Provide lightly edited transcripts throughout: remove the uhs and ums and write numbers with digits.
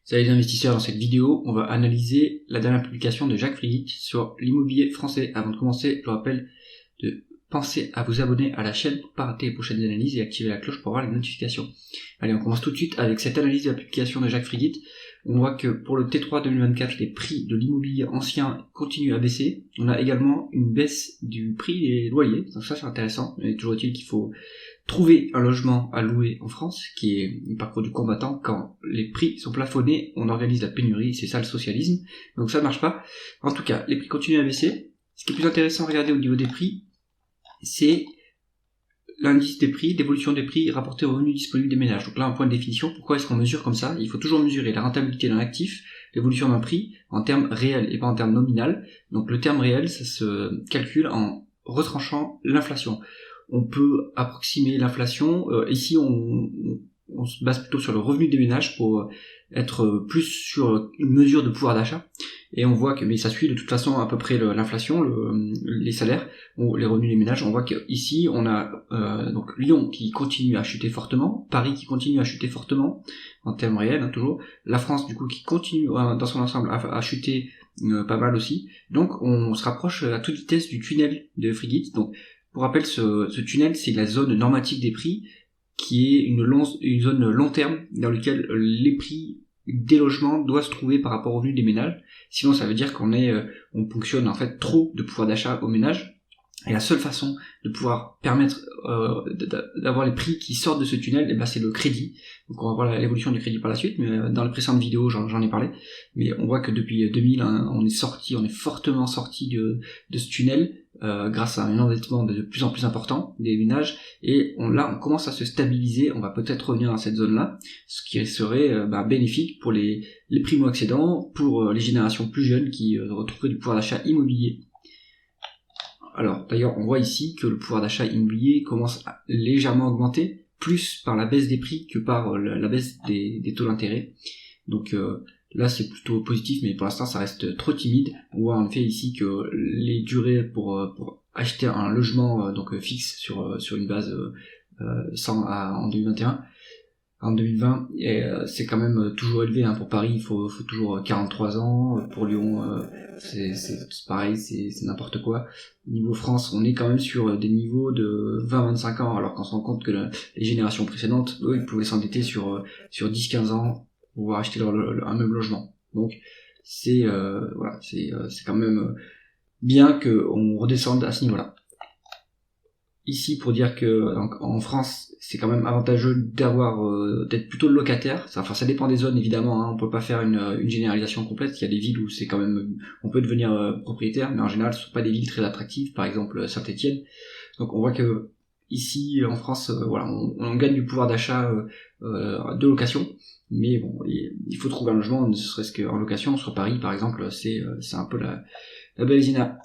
Salut les investisseurs, dans cette vidéo, on va analyser la dernière publication de Jacques Frigit sur l'immobilier français. Avant de commencer, je vous rappelle de penser à vous abonner à la chaîne pour ne pas rater les prochaines analyses et activer la cloche pour avoir les notifications. Allez, on commence tout de suite avec cette analyse de la publication de Jacques Frigit. On voit que pour le T3 2024, les prix de l'immobilier ancien continuent à baisser. On a également une baisse du prix des loyers, donc ça c'est intéressant. Il est toujours utile qu'il faut trouver un logement à louer en France, qui est le parcours du combattant. Quand les prix sont plafonnés, on organise la pénurie, c'est ça le socialisme, donc ça ne marche pas. En tout cas, les prix continuent à baisser. Ce qui est plus intéressant à regarder au niveau des prix, c'est l'indice des prix, l'évolution des prix rapporté aux revenus disponibles des ménages. Donc là, un point de définition, pourquoi est-ce qu'on mesure comme ça ? Il faut toujours mesurer la rentabilité d'un actif, l'évolution d'un prix, en termes réels et pas en termes nominal. Donc le terme réel, ça se calcule en retranchant l'inflation. On peut approximer l'inflation. Ici, on se base plutôt sur le revenu des ménages pour être plus sur une mesure de pouvoir d'achat. Et on voit que, mais ça suit de toute façon à peu près l'inflation, les salaires, ou les revenus des ménages. On voit qu'ici, on a donc Lyon qui continue à chuter fortement, Paris qui continue à chuter fortement, en termes réels, toujours. La France, du coup, qui continue dans son ensemble à chuter pas mal aussi. Donc, on se rapproche à toute vitesse du tunnel de Frigit. Donc, pour rappel, ce tunnel, c'est la zone normatique des prix, qui est une zone long terme dans laquelle les prix des logements doivent se trouver par rapport aux revenus des ménages. Sinon, ça veut dire on ponctionne en fait trop de pouvoir d'achat aux ménages. Et la seule façon de pouvoir permettre d'avoir les prix qui sortent de ce tunnel, c'est le crédit. Donc on va voir l'évolution du crédit par la suite, mais dans les précédentes vidéos j'en ai parlé. Mais on voit que depuis 2000, on est fortement sorti de ce tunnel grâce à un endettement de plus en plus important des ménages. Et on commence à se stabiliser. On va peut-être revenir dans cette zone-là, ce qui serait bénéfique pour les primo-accédants, pour les générations plus jeunes qui retrouveraient du pouvoir d'achat immobilier. Alors, d'ailleurs, on voit ici que le pouvoir d'achat immobilier commence à légèrement augmenter, plus par la baisse des prix que par la baisse des taux d'intérêt. Donc là, c'est plutôt positif, mais pour l'instant, ça reste trop timide. On voit en effet ici que les durées pour acheter un logement fixe sur une base en 2021, en 2020, et c'est quand même toujours élevé. Pour Paris, il faut toujours 43 ans. Pour Lyon, c'est pareil, c'est n'importe quoi. Niveau France, on est quand même sur des niveaux de 20-25 ans, alors qu'on se rend compte que les générations précédentes, eux, ils pouvaient s'endetter sur 10-15 ans pour pouvoir acheter un même logement. Donc c'est quand même bien qu'on redescende à ce niveau-là. Ici, pour dire que en France, c'est quand même avantageux d'être plutôt locataire. Ça dépend des zones évidemment. On peut pas faire une généralisation complète. Il y a des villes où c'est quand même, on peut devenir propriétaire, mais en général, ce sont pas des villes très attractives. Par exemple, Saint-Étienne. Donc, on voit que ici, en France, on gagne du pouvoir d'achat de location. Mais bon, il faut trouver un logement, ne serait-ce qu'en location. Sur Paris, par exemple, c'est un peu la balisina.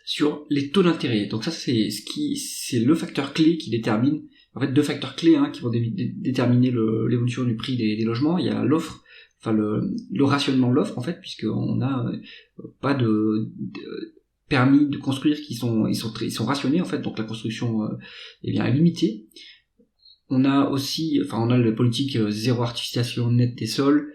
Sur les taux d'intérêt. Donc ça, c'est le facteur clé qui détermine, en fait, deux facteurs clés qui vont déterminer l'évolution du prix des logements. Il y a l'offre, le rationnement de l'offre, en fait, puisqu'on n'a pas de permis de construire ils sont rationnés, en fait, donc la construction est limitée. On a aussi, on a la politique zéro artificialisation nette des sols.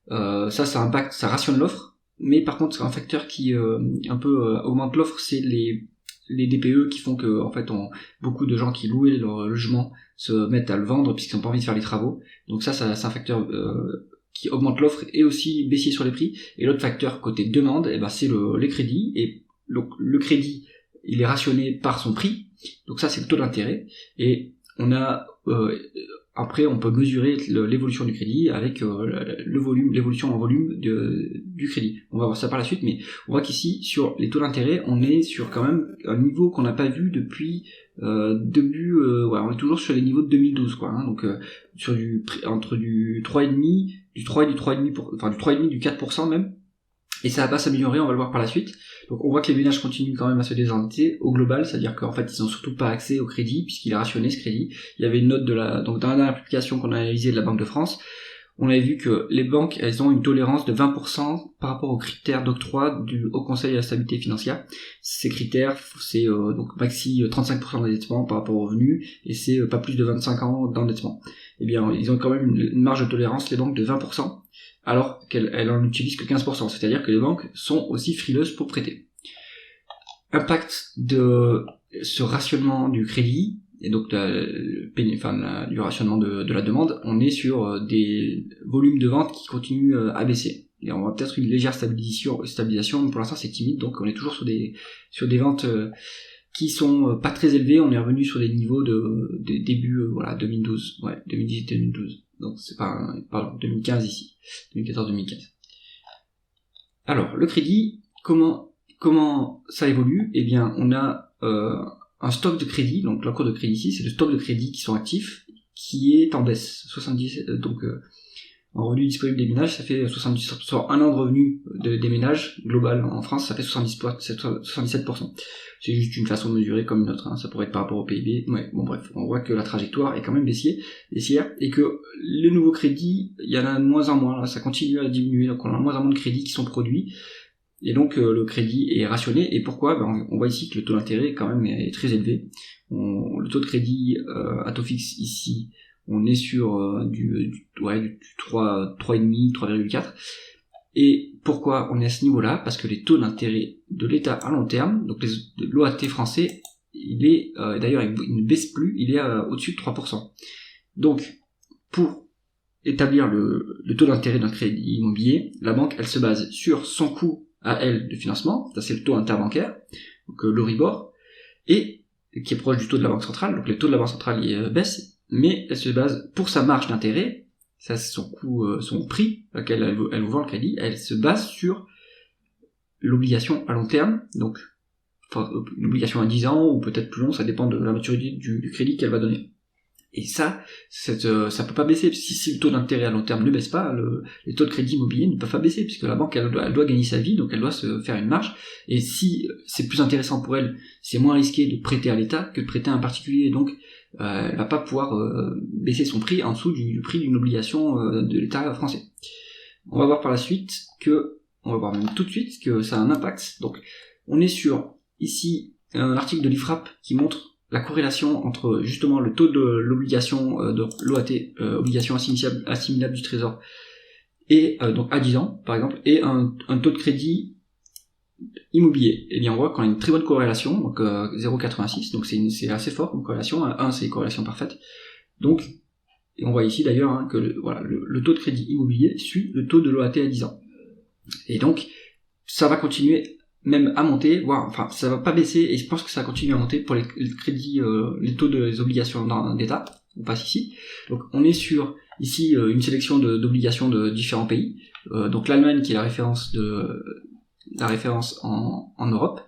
Ça rationne l'offre. Mais par contre, c'est un facteur qui augmente l'offre, c'est les DPE qui font que beaucoup de gens qui louaient leur logement se mettent à le vendre puisqu'ils n'ont pas envie de faire les travaux. Donc ça c'est un facteur qui augmente l'offre et aussi baissier sur les prix. Et l'autre facteur côté demande, c'est les crédits. Et le crédit, il est rationné par son prix. Donc ça c'est le taux d'intérêt. Et on a après, on peut mesurer l'évolution du crédit avec l'évolution en volume du crédit. On va voir ça par la suite, mais on voit qu'ici, sur les taux d'intérêt, on est sur quand même un niveau qu'on n'a pas vu depuis on est toujours sur les niveaux de 2012, donc sur entre du 3,5, du 3,5, du 4% même. Et ça va pas s'améliorer, on va le voir par la suite. Donc on voit que les ménages continuent quand même à se désendetter au global, c'est-à-dire qu'en fait ils n'ont surtout pas accès au crédit puisqu'il est rationné ce crédit. Il y avait une note donc dans la dernière publication qu'on a analysée de la Banque de France, on avait vu que les banques, elles ont une tolérance de 20% par rapport aux critères d'octroi du Haut Conseil à la stabilité financière. Ces critères, c'est donc maxi 35% d'endettement par rapport aux revenus, et c'est pas plus de 25 ans d'endettement. Eh bien, ils ont quand même une marge de tolérance, les banques, de 20%. alors qu'elle en utilise que 15%, c'est-à-dire que les banques sont aussi frileuses pour prêter. Impact de ce rationnement du crédit, et donc du rationnement de la demande, on est sur des volumes de vente qui continuent à baisser. Et on va peut-être une légère stabilisation, mais pour l'instant c'est timide, donc on est toujours sur des ventes qui sont pas très élevées. On est revenu sur des niveaux de début 2012, 2018-2012. Donc c'est pas 2015 ici, 2014-2015. Alors le crédit, comment ça évolue? Eh bien, on a un stock de crédit, donc l'encours de crédit ici, c'est le stock de crédit qui sont actifs, qui est en baisse. 70, en revenu disponible des ménages, ça fait 70, soit un an de revenu des ménages global en France, ça fait 77%. C'est juste une façon de mesurer comme une autre, hein. Ça pourrait être par rapport au PIB. Ouais, bon bref, on voit que la trajectoire est quand même baissière, et que les nouveaux crédits, il y en a de moins en moins, là, ça continue à diminuer, donc on a de moins en moins de crédits qui sont produits. Et donc le crédit est rationné. Et pourquoi? On voit ici que le taux d'intérêt quand même est très élevé. Le taux de crédit à taux fixe ici, on est sur du 3,5, 3,4. Et pourquoi on est à ce niveau-là? Parce que les taux d'intérêt de l'État à long terme, donc l'OAT français, il est d'ailleurs il ne baisse plus, il est au-dessus de 3%. Donc pour établir le taux d'intérêt d'un crédit immobilier, la banque elle se base sur son coût à elle de financement, ça c'est le taux interbancaire, donc l'Euribor, et qui est proche du taux de la Banque centrale, donc le taux de la Banque centrale il baisse, mais elle se base pour sa marge d'intérêt, ça c'est son coût, son prix auquel elle vous vend le crédit, elle se base sur l'obligation à long terme, donc une obligation à 10 ans ou peut-être plus long, ça dépend de la maturité du crédit qu'elle va donner. Et ça peut pas baisser, si le taux d'intérêt à long terme ne baisse pas, les taux de crédit immobilier ne peuvent pas baisser, puisque la banque elle doit gagner sa vie, donc elle doit se faire une marge, et si c'est plus intéressant pour elle, c'est moins risqué de prêter à l'État que de prêter à un particulier, donc elle va pas pouvoir baisser son prix en dessous du prix d'une obligation de l'État français. On va voir par la suite on va voir même tout de suite que ça a un impact. Donc on est sur ici un article de l'IFRAP qui montre la corrélation entre justement le taux de l'obligation de l'OAT, obligation assimilable du Trésor, et donc à 10 ans par exemple, et un taux de crédit immobilier. Et bien on voit qu'on a une très bonne corrélation, donc 0,86, donc c'est assez fort comme corrélation. 1 c'est une corrélation parfaite. Donc et on voit ici d'ailleurs que le taux de crédit immobilier suit le taux de l'OAT à 10 ans. Et donc ça va continuer même à monter, ça va pas baisser, et je pense que ça va continuer à monter pour les crédits, les taux des obligations d'État. On passe ici. Donc on est sur ici une sélection d'obligations de différents pays. Donc l'Allemagne qui est la référence en Europe,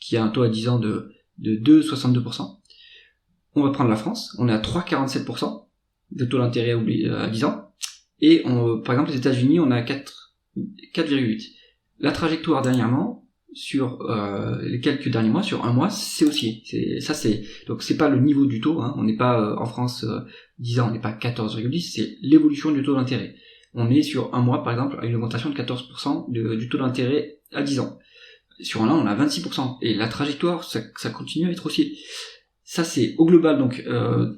qui a un taux à 10 ans de 2,62%. On va prendre la France, on est à 3,47% de taux d'intérêt à 10 ans. Et par exemple les États-Unis, on est à 4,8. La trajectoire dernièrement, sur les quelques derniers mois, sur un mois, c'est haussier. Donc c'est pas le niveau du taux, on n'est pas en France 10 ans, on n'est pas 14,10, c'est l'évolution du taux d'intérêt. On est sur un mois par exemple à une augmentation de 14% du taux d'intérêt à 10 ans. Sur un an on a 26%, et la trajectoire ça continue à être haussier. Ça c'est au global, donc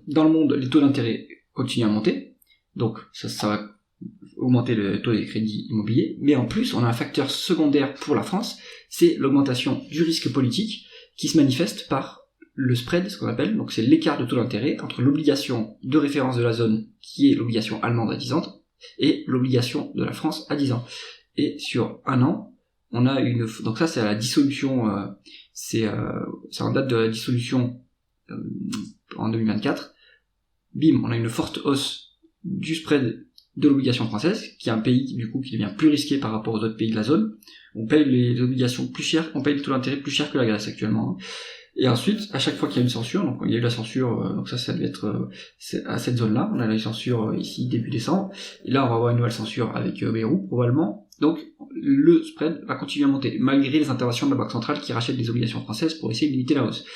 dans le monde les taux d'intérêt continuent à monter, donc ça va augmenter le taux des crédits immobiliers, mais en plus on a un facteur secondaire pour la France, c'est l'augmentation du risque politique qui se manifeste par le spread, ce qu'on appelle, donc c'est l'écart de taux d'intérêt entre l'obligation de référence de la zone, qui est l'obligation allemande à 10 ans, et l'obligation de la France à 10 ans. Et sur un an, on a donc ça c'est à la dissolution, c'est en date de la dissolution en 2024, bim, on a une forte hausse du spread de l'obligation française, qui est un pays du coup qui devient plus risqué par rapport aux autres pays de la zone. On paye les obligations plus chères, on paye le taux d'intérêt plus cher que la Grèce actuellement. Et ensuite, à chaque fois qu'il y a une censure, donc il y a eu la censure, donc ça devait être à cette zone-là, on a eu la censure ici début décembre, et là on va avoir une nouvelle censure avec Bayrou probablement. Donc le spread va continuer à monter, malgré les interventions de la Banque centrale qui rachète des obligations françaises pour essayer de limiter la hausse.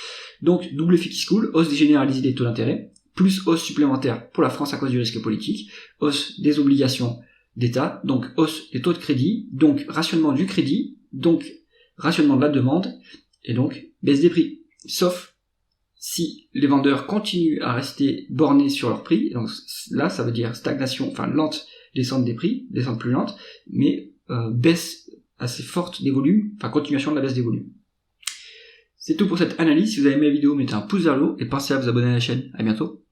Donc double effet qui se coule, hausse généralisée des taux d'intérêt, plus hausse supplémentaire pour la France à cause du risque politique, hausse des obligations d'État, donc hausse des taux de crédit, donc rationnement du crédit, donc rationnement de la demande, et donc baisse des prix. Sauf si les vendeurs continuent à rester bornés sur leur prix, donc là ça veut dire stagnation, lente descente des prix, descente plus lente, mais baisse assez forte des volumes, enfin continuation de la baisse des volumes. C'est tout pour cette analyse. Si vous avez aimé la vidéo, mettez un pouce vers le haut et pensez à vous abonner à la chaîne. À bientôt.